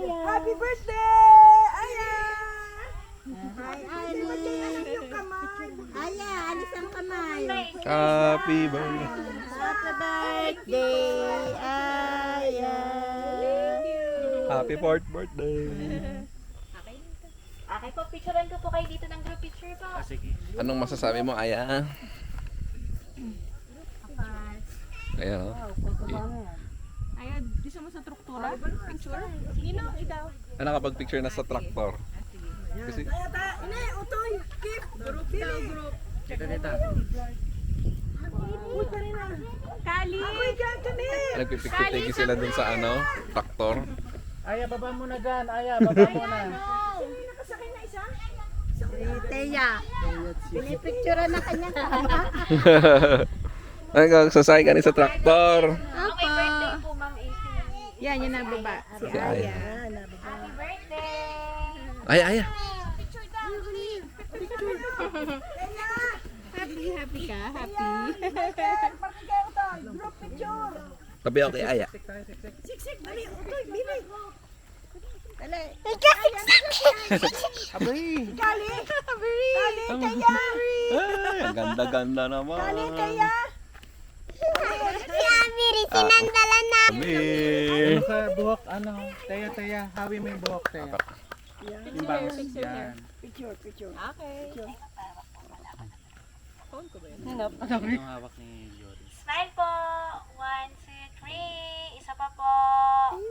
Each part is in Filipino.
Happy birthday! Aya! Hi, Ali! Aya, alis ang kamay. Happy birthday. Happy birthday, Aya! Happy fourth birthday. Okay po, picturean ko po kayo dito ng group picture po. Anong masasabi mo, Aya? Ayan, oh. Ayun, gusto mo sa struktura? Picture? Nino, ikaw? Ano kapag picture na sa tractor? Kasi, Ini, utoy! Keep! Group daw, group. Kali! Ako'y gagani! nagpipicture-take sila dun sa ano, tractor. Aya, baba mo na dyan. Aya, baba mo na. Nakasakay na isa? Si Teya. Pinipicturean na kanyang kama. Nagsasay ka ni sa tractor. Okay, birthday po, Ma'am AC. Yan, yan ang baba. Si Si Aya. Happy birthday! Ay, Aya. Happy ka? Happy? Group picture! Tabi ako kay Aya. Siksik, dali, utoy, bili! Dali! Abay! Kali! Kali, Teya! Ay, ang ganda-ganda naman. Kali, Teya! Kami. Ano ka, buhok, ano? Teya, Teya. Hawi mo yung buhok, Teya. Yung bangs. Yan. Picture, picture. Okay. Ano yung hawak ni Jory? Smile po! 1, 2, 3. Isa pa po. 1,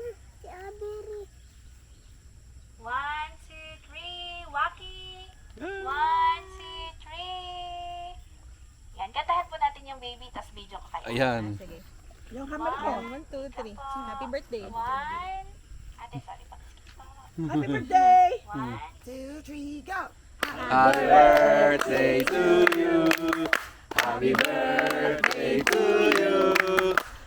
2, 3. Waki! 1, 2, 3. Yan, kantahan po natin yung baby, tas video ko kayo. Ayan. Sige. Yung camera ko. 1, 2, 3. Happy birthday. 1. Ate, sorry pa. Happy birthday! 2, 1. 3, go! Happy birthday to you. Happy birthday to you.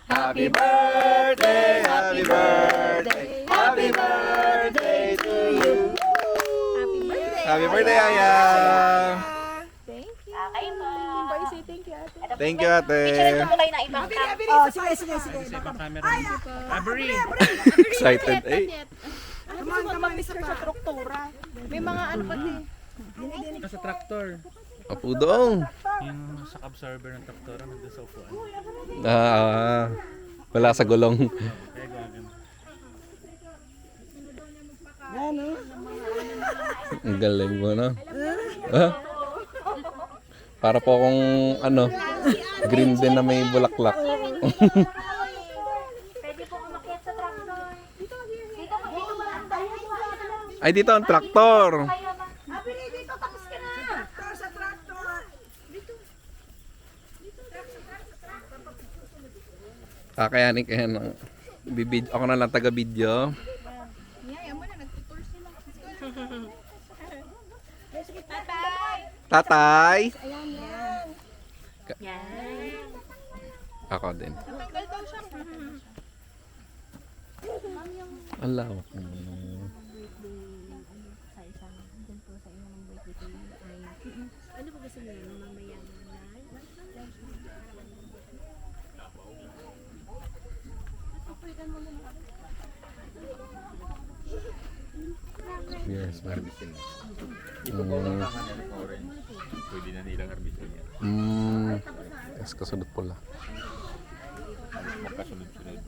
Happy birthday, happy birthday, happy birthday to you. Happy birthday. Happy birthday, Aya. Thank you. Okay po. Bye, say thank you, ate. Ito po, Thank you, ate. Picture ko kayo ng ibang Oh, sige, sige, sige. Sa ibang camera mo. Abri! Excited, eh. Come on, come on, isa Picture pa. sa struktura. May mga ano pati. Ito sa traktor. Apudong. Yung sa absorber ng traktor, nandun sa upuan. Wala sa gulong. Kaya gagawin. Yan, oh. Ang galing mo, no? Ah? Para po akong, ano, green din na may bulaklak. Pwede po umakyat sa tractor. Dito po, dito po. Ay, dito ang traktor. Kayo na. Happy day dito, tapos ka na. Ito sa tractor. Kakayanin kaya ng bibid ako na lang taga-video. Yaya mo na, nagtutour sila. Tatay. Yan. Ako din. Tanggal daw siya. Ang lawak. Yes, Harbisin. Ito po ang kakanan ng orange. Pwede na nilang harbisin yan. Yes, kasunod pula. Magkasunod-sunod.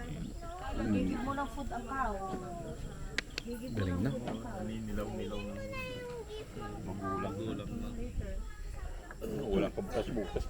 Bigyan mo ng food ang cow. Galing na. Ano yung nilaw-nilaw ng magulang-gulang na. Walang pagkas-bukas.